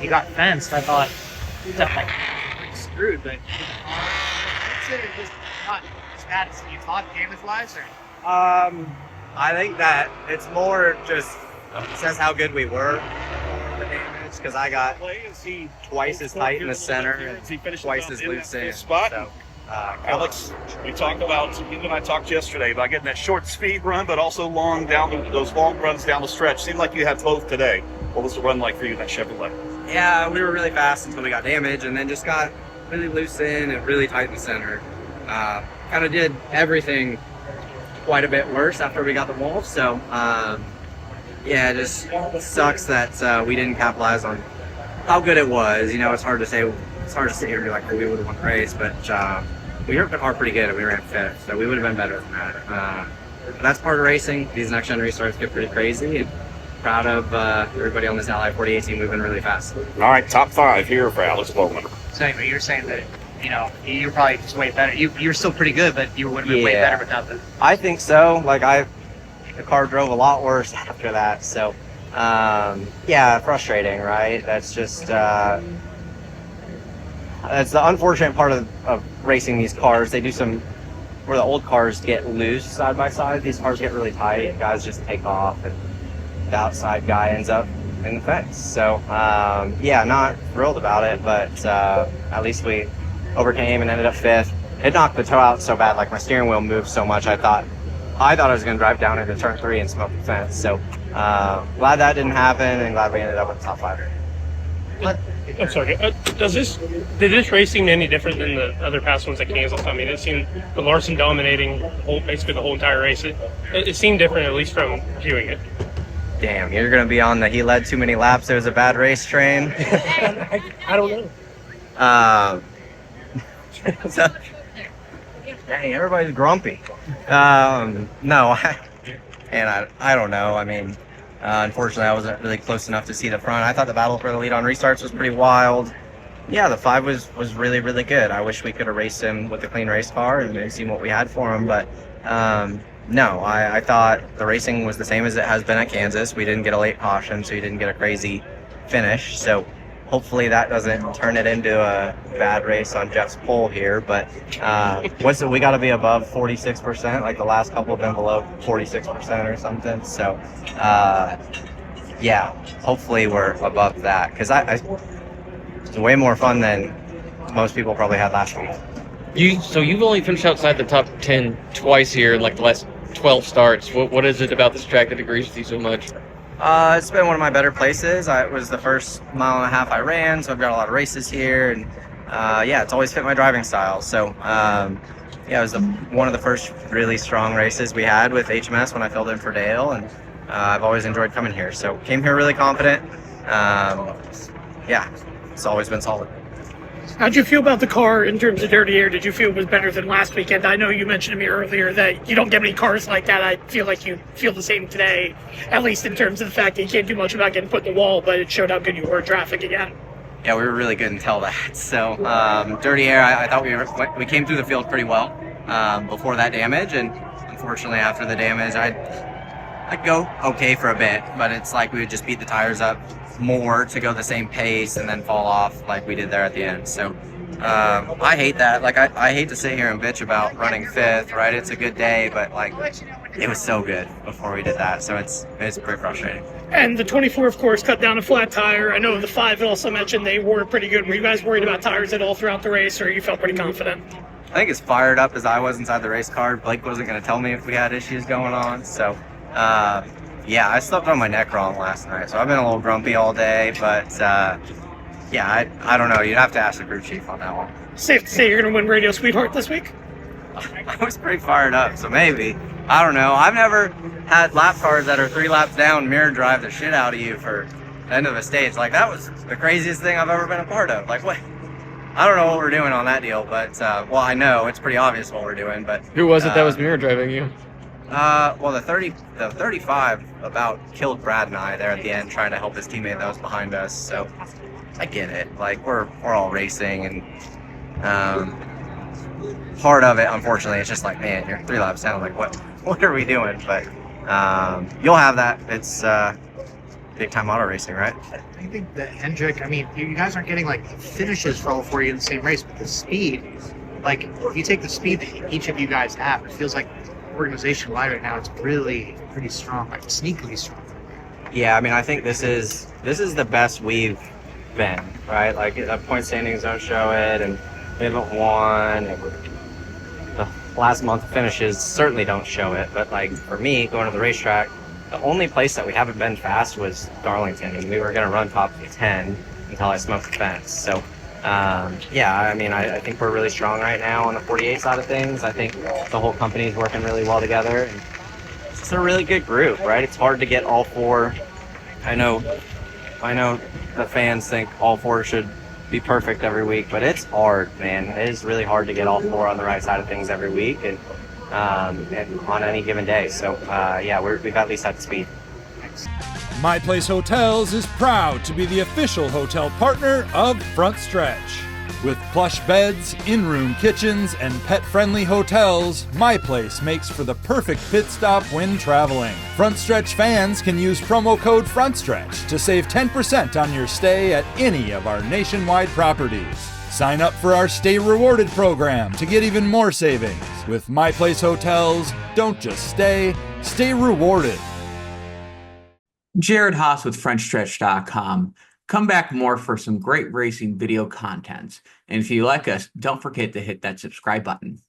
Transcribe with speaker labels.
Speaker 1: he got fenced. I thought that like screwed, but it was not as bad as you thought damage-wise, or?
Speaker 2: I think that it's more just says how good we were for the damage, because I got twice as tight in the center and twice as loose in. So,
Speaker 3: Alex, you talked about, you and I talked yesterday about getting that short speed run, but also long down those long runs down the stretch. Seemed like you had both today. What was the run like for you in that Chevrolet?
Speaker 2: Yeah, we were really fast until we got damage, and then just got really loose in and really tight in the center. Kind of did everything quite a bit worse after we got the wolf. So, yeah, it just sucks that we didn't capitalize on how good it was. You know, it's hard to say. It's hard to sit here and be like, oh, we would have won the race, but we hurt the car pretty good and we ran fifth, so we would have been better than that. But that's part of racing. These next gen restarts get pretty crazy. And proud of everybody on this Ally 48 team moving really fast.
Speaker 3: All right, top 5 here for Alex Bowman.
Speaker 1: So anyway, you're saying that, you know, you're probably just way better. You're still pretty good, but you would have been way better without the...
Speaker 2: I think so. Like, the car drove a lot worse after that. So, yeah, frustrating, right? That's just... that's the unfortunate part of racing these cars. They do where the old cars get loose side by side, these cars get really tight. Guys just take off, and the outside guy ends up in the fence. So, yeah, not thrilled about it, but at least we overcame and ended up fifth. It knocked the toe out so bad, like my steering wheel moved so much, I thought I was going to drive down into turn 3 and smoke the fence. So, glad that didn't happen, and glad we ended up with the top 5.
Speaker 4: I'm sorry. Did this race seem any different than the other past ones at Kansas? I mean, it seemed the Larson dominating basically the whole entire race. It seemed different, at least from viewing it.
Speaker 2: Damn, you're going to be on he led too many laps. It was a bad race train.
Speaker 4: I don't know.
Speaker 2: So, dang, everybody's grumpy. No, I don't know. I mean, unfortunately, I wasn't really close enough to see the front. I thought the battle for the lead on restarts was pretty wild. Yeah, the 5 was really, really good. I wish we could have raced him with a clean race car and seen what we had for him. But no, I thought the racing was the same as it has been at Kansas. We didn't get a late caution, so you didn't get a crazy finish. So hopefully that doesn't turn it into a bad race on Jeff's pole here. But we got to be above 46%. Like the last couple have been below 46% or something. So yeah, hopefully we're above that, because it's way more fun than most people probably had last week.
Speaker 5: So you've only finished outside the top 10 twice here in like the last 12 starts. What is it about this track that agrees with you so much?
Speaker 2: It's been one of my better places. It was the first mile and a half I ran, so I've got a lot of races here, and yeah, it's always fit my driving style. So yeah, it was one of the first really strong races we had with HMS when I filled in for Dale, and I've always enjoyed coming here. So came here really confident. Yeah, it's always been solid.
Speaker 4: How'd you feel about the car in terms of dirty air? Did you feel it was better than last weekend? I know you mentioned to me earlier that you don't get many cars like that. I feel like you feel the same today, at least in terms of the fact that you can't do much about getting put in the wall, but it showed how good you were in traffic again.
Speaker 2: Yeah, we were really good until that. So dirty air, I thought we came through the field pretty well before that damage, and unfortunately after the damage, I'd go okay for a bit, but it's like we would just beat the tires up more to go the same pace and then fall off like we did there at the end. So I hate that. Like I hate to sit here and bitch about running fifth, right? It's a good day, but like it was so good before we did that, so it's pretty frustrating.
Speaker 4: And the 24, of course, cut down a flat tire. I know the 5 also mentioned they were pretty good. Were you guys worried about tires at all throughout the race, or you felt pretty confident?
Speaker 2: I think as fired up as I was inside the race car, Blake wasn't going to tell me if we had issues going on. So yeah, I slept on my neck wrong last night, so I've been a little grumpy all day, but yeah, I don't know. You'd have to ask the crew chief on that one.
Speaker 4: Safe to say you're going to win Radio Sweetheart this week?
Speaker 2: I was pretty fired up, so maybe. I don't know. I've never had lap cars that are 3 laps down mirror drive the shit out of you for the end of a stage. Like, that was the craziest thing I've ever been a part of. Like, what? I don't know what we're doing on that deal, but, well, I know. It's pretty obvious what we're doing, but...
Speaker 5: Who was it that was mirror driving you?
Speaker 2: Well, the 35 about killed Brad and I there at the end, trying to help his teammate that was behind us. So I get it. Like we're all racing, and part of it, unfortunately, it's just like, man, you're 3 laps down. Like what are we doing? But you'll have that. It's big time auto racing, right?
Speaker 1: I think that Hendrick, I mean, you guys aren't getting like finishes for all four of you in the same race, but the speed, like if you take the speed that each of you guys have, it feels like organization wide right now, it's really pretty strong, like sneakily strong.
Speaker 2: Yeah, I mean, I think this is the best we've been, right? Like the point standings don't show it, and we haven't won. And the last month finishes certainly don't show it. But like for me, going to the racetrack, the only place that we haven't been fast was Darlington, and we were going to run top 10 until I smoked the fence. So, yeah, I mean, I think we're really strong right now on the 48 side of things. I think the whole company is working really well together, and it's a really good group, right? It's hard to get all four. I know the fans think all four should be perfect every week, but it's hard, man. It is really hard to get all four on the right side of things every week, and on any given day. So, yeah, we've at least had the speed.
Speaker 6: My Place Hotels is proud to be the official hotel partner of Frontstretch. With plush beds, in-room kitchens, and pet-friendly hotels, My Place makes for the perfect pit stop when traveling. Frontstretch fans can use promo code Frontstretch to save 10% on your stay at any of our nationwide properties. Sign up for our Stay Rewarded program to get even more savings. With My Place Hotels, don't just stay, stay rewarded.
Speaker 7: Jared Haas with Frontstretch.com. Come back more for some great racing video content. And if you like us, don't forget to hit that subscribe button.